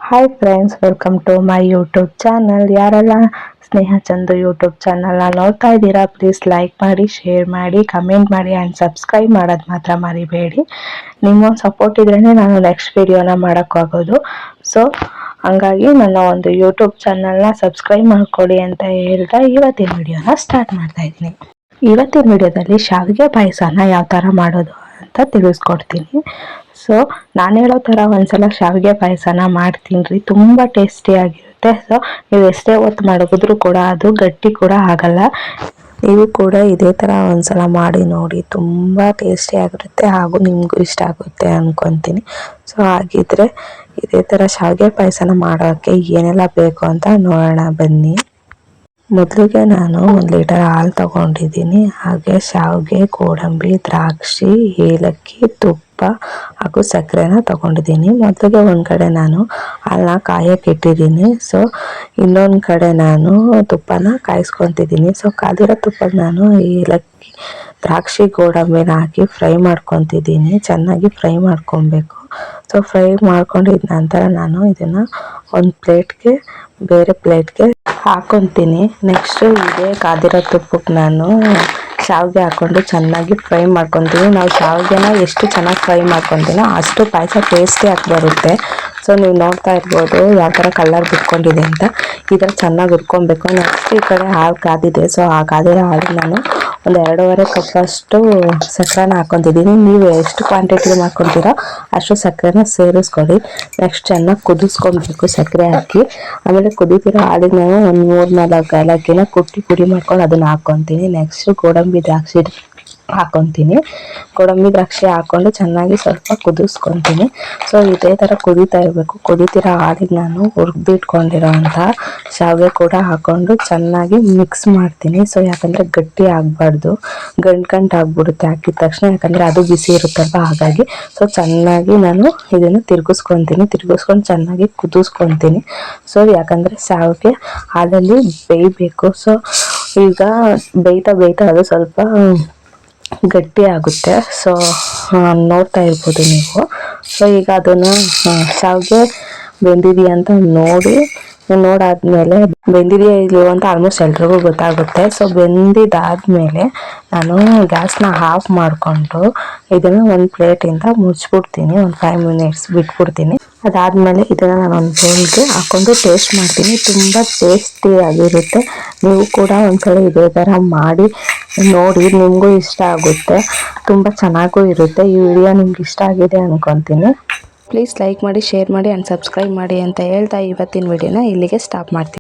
Hi friends, welcome to my YouTube channel. ಯಾರೆಲ್ಲ Sneha Chandu YouTube ಚಾನಲ್ನ ನೋಡ್ತಾ ಇದ್ದೀರಾ, ಪ್ಲೀಸ್ ಲೈಕ್ ಮಾಡಿ, ಶೇರ್ ಮಾಡಿ, ಕಮೆಂಟ್ ಮಾಡಿ ಆ್ಯಂಡ್ ಸಬ್ಸ್ಕ್ರೈಬ್ ಮಾಡೋದು ಮಾತ್ರ ಮರಿಬೇಡಿ. ನಿಮ್ಮೊಂದು ಸಪೋರ್ಟ್ ಇದ್ರೇ ನಾನು ನೆಕ್ಸ್ಟ್ ವಿಡಿಯೋನ ಮಾಡೋಕ್ಕಾಗೋದು. ಸೊ ಹಂಗಾಗಿ ನನ್ನ ಒಂದು ಯೂಟ್ಯೂಬ್ ಚಾನಲ್ನ ಸಬ್ಸ್ಕ್ರೈಬ್ ಮಾಡ್ಕೊಳ್ಳಿ ಅಂತ ಹೇಳ್ತಾ ಇವತ್ತಿನ ವಿಡಿಯೋನ ಸ್ಟಾರ್ಟ್ ಮಾಡ್ತಾ ಇದ್ದೀನಿ. ಇವತ್ತಿನ ವಿಡಿಯೋದಲ್ಲಿ ಶಾವಿಗೆ ಪಾಯಸನ ಯಾವ ಥರ ಮಾಡೋದು ಅಂತ ತಿಳಿಸ್ಕೊಡ್ತೀನಿ. ಸೊ ನಾನು ಹೇಳೋ ಥರ ಒಂದ್ಸಲ ಶಾವಿಗೆ ಪಾಯಸನ ಮಾಡ್ತೀನಿ ರೀ, ತುಂಬ ಟೇಸ್ಟಿಯಾಗಿರುತ್ತೆ. ಸೊ ನೀವು ಎಷ್ಟೇ ಹೊತ್ತು ಮಾಡಿದ್ರು ಕೂಡ ಅದು ಗಟ್ಟಿ ಕೂಡ ಆಗಲ್ಲ. ನೀವು ಕೂಡ ಇದೇ ಥರ ಒಂದ್ಸಲ ಮಾಡಿ ನೋಡಿ, ತುಂಬ ಟೇಸ್ಟಿಯಾಗಿರುತ್ತೆ ಹಾಗೂ ನಿಮಗೂ ಇಷ್ಟ ಆಗುತ್ತೆ ಅಂದ್ಕೊತೀನಿ. ಸೊ ಹಾಗಿದ್ರೆ ಇದೇ ಥರ ಶಾವಿಗೆ ಪಾಯಸನ ಮಾಡೋಕ್ಕೆ ಏನೆಲ್ಲ ಬೇಕು ಅಂತ ನೋಡೋಣ ಬನ್ನಿ. ಮೊದಲಿಗೆ ನಾನು 1 ಲೀಟರ್ ಹಾಲು ತಗೊಂಡಿದ್ದೀನಿ. ಹಾಗೆ ಶಾವಿಗೆ, ಗೋಡಂಬಿ, ದ್ರಾಕ್ಷಿ, ಏಲಕ್ಕಿ, ತುಪ್ಪ ಹಾಗೂ ಸಕ್ಕರೆನ ತಗೊಂಡಿದ್ದೀನಿ. ಮೊದಲಿಗೆ ಒಂದು ಕಡೆ ನಾನು ಹಾಲನ್ನ ಕಾಯಕ್ಕೆ ಇಟ್ಟಿದ್ದೀನಿ. ಸೊ ಇನ್ನೊಂದು ಕಡೆ ನಾನು ತುಪ್ಪನ ಕಾಯಿಸ್ಕೊತಿದ್ದೀನಿ. ಸೊ ಕಾದಿರೋ ತುಪ್ಪಕ್ಕೆ ನಾನು ಏಲಕ್ಕಿ, ದ್ರಾಕ್ಷಿ, ಗೋಡಂಬಿನ ಹಾಕಿ ಫ್ರೈ ಮಾಡ್ಕೊತಿದ್ದೀನಿ. ಚೆನ್ನಾಗಿ ಫ್ರೈ ಮಾಡ್ಕೊಬೇಕು. ಸೊ ಫ್ರೈ ಮಾಡ್ಕೊಂಡಿದ್ದ ನಂತರ ನಾನು ಇದನ್ನು ಒಂದು ಬೇರೆ ಪ್ಲೇಟ್ಗೆ ಹಾಕೊತೀನಿ. ನೆಕ್ಸ್ಟು ಇದೇ ಕಾದಿರೋ ತುಪ್ಪಕ್ಕೆ ನಾನು ಶಾವಿಗೆ ಹಾಕ್ಕೊಂಡು ಚೆನ್ನಾಗಿ ಫ್ರೈ ಮಾಡ್ಕೊತೀನಿ. ನಾವು ಶಾವಿಗೆನ ಎಷ್ಟು ಚೆನ್ನಾಗಿ ಫ್ರೈ ಮಾಡ್ಕೊತೀನೋ ಅಷ್ಟು ಪಾಯಸ ಟೇಸ್ಟಿಯಾಗಿ ಬರುತ್ತೆ. ಸೊ ನೀವು ನೋಡ್ತಾ ಇರ್ಬೋದು ಯಾವ ಥರ ಕಲರ್ ಬಿಟ್ಕೊಂಡಿದೆ ಅಂತ. ಈ ಥರ ಚೆನ್ನಾಗಿ ಹುರ್ಕೊಬೇಕು. ನೆಕ್ಸ್ಟ್ ಈ ಕಡೆ ಹಾಲು ಕಾದಿದೆ. ಸೊ ಆ ಕಾದಿರೋ ಹಾಲಿಗೆ ನಾನು ಒಂದು 2.5 ಕಪ್ಪಷ್ಟು ಸಕ್ಕರೆನ ಹಾಕ್ಕೊತಿದ್ದೀನಿ. ನೀವು ಎಷ್ಟು ಕ್ವಾಂಟಿಟಿ ಮಾಡ್ಕೊತೀರೋ ಅಷ್ಟು ಸಕ್ಕರೆನ ಸೇರಿಸ್ಕೊಳ್ಳಿ. ನೆಕ್ಸ್ಟ್ ಚೆನ್ನಾಗಿ ಕುದಿಸ್ಕೊಬೇಕು ಸಕ್ಕರೆ ಹಾಕಿ. ಆಮೇಲೆ ಕುದೀತಿರೋ ಹಾಲಿಗೆ ನಾನು ಒಂದು 3-4 ಏಲಕ್ಕಿನ ಕುಟ್ಟಿ ಪುಡಿ ಮಾಡ್ಕೊಂಡು ಅದನ್ನು ಹಾಕ್ಕೊತೀನಿ. ನೆಕ್ಸ್ಟು ಗೋಡಂಬಿ, ದ್ರಾಕ್ಷಿ ಹಾಕ್ಕೊತೀನಿ. ಗೋಡಂಬಿ, ದ್ರಾಕ್ಷಿ ಹಾಕ್ಕೊಂಡು ಚೆನ್ನಾಗಿ ಸ್ವಲ್ಪ ಕುದಿಸ್ಕೊತೀನಿ. ಸೊ ಇದೇ ಥರ ಕುದೀತಾ ಇರಬೇಕು. ಕುದೀತಿರೋ ಹಾಲಿಗೆ ನಾನು ಹುರಿದಿಟ್ಕೊಂಡಿರೋಂಥ ಶಾವಿಗೆ ಕೂಡ ಹಾಕ್ಕೊಂಡು ಚೆನ್ನಾಗಿ ಮಿಕ್ಸ್ ಮಾಡ್ತೀನಿ. ಸೊ ಯಾಕಂದರೆ ಗಟ್ಟಿ ಆಗಬಾರ್ದು, ಗಂಟು ಆಗ್ಬಿಡುತ್ತೆ ಹಾಕಿದ ತಕ್ಷಣ, ಯಾಕಂದರೆ ಅದು ಬಿಸಿ ಇರುತ್ತಲ್ವ. ಹಾಗಾಗಿ ಸೊ ಚೆನ್ನಾಗಿ ನಾನು ಇದನ್ನು ತಿರ್ಗಿಸ್ಕೊಂಡು ಚೆನ್ನಾಗಿ ಕುದಿಸ್ಕೊತೀನಿ. ಸೊ ಯಾಕಂದರೆ ಶಾವಿಗೆ ಹಾಲಲ್ಲಿ ಬೇಯಬೇಕು. ಸೊ ಈಗ ಬೇಯ್ತಾ ಅದು ಸ್ವಲ್ಪ ಗಟ್ಟಿ ಆಗುತ್ತೆ. ಸೊ ನೋಡ್ತಾ ಇರ್ಬೋದು ನೀವು. ಸೊ ಈಗ ಅದನ್ನು ಶಾವಿಗೆ ಬೆಂದಿದೆಯಾ ಅಂತ ನೋಡಾದ್ಮೇಲೆ ಬೆಂದಿದೆಯಾ ಇಲ್ಲವೋ ಅಂತ ಆಲ್ಮೋಸ್ಟ್ ಎಲ್ರಿಗೂ ಗೊತ್ತಾಗುತ್ತೆ. ಸೊ ಬೆಂದಿದ್ದಾದಮೇಲೆ ನಾನು ಗ್ಯಾಸ್ನ ಆಫ್ ಮಾಡಿಕೊಂಡು ಇದನ್ನು ಒಂದು ಪ್ಲೇಟಿಂದ ಮುಚ್ಚಿಬಿಡ್ತೀನಿ. ಒಂದು 5 ಮಿನಿಟ್ಸ್ ಬಿಟ್ಬಿಡ್ತೀನಿ. ಅದಾದಮೇಲೆ ಇದನ್ನು ನಾನು ಒಂದು ಬೌಲ್ಗೆ ಹಾಕ್ಕೊಂಡು ಟೇಸ್ಟ್ ಮಾಡ್ತೀನಿ. ತುಂಬ ಟೇಸ್ಟಿಯಾಗಿರುತ್ತೆ. ನೀವು ಕೂಡ ಒಂದ್ಸಲ ಇದೇ ಥರ ಮಾಡಿ ನೋಡಿ, ನಿಮಗೂ ಇಷ್ಟ ಆಗುತ್ತೆ. ತುಂಬ ಚೆನ್ನಾಗೂ ಇರುತ್ತೆ. ಈ ವಿಡಿಯೋ ನಿಮ್ಗೆ ಇಷ್ಟ ಆಗಿದೆ ಅಂದ್ಕೊತೀನಿ. ಪ್ಲೀಸ್ ಲೈಕ್ ಮಾಡಿ, ಶೇರ್ ಮಾಡಿ ಆ್ಯಂಡ್ ಸಬ್ಸ್ಕ್ರೈಬ್ ಮಾಡಿ ಅಂತ ಹೇಳ್ತಾ ಇವತ್ತಿನ ವಿಡಿಯೋನ ಇಲ್ಲಿಗೆ ಸ್ಟಾಪ್ ಮಾಡ್ತೀನಿ.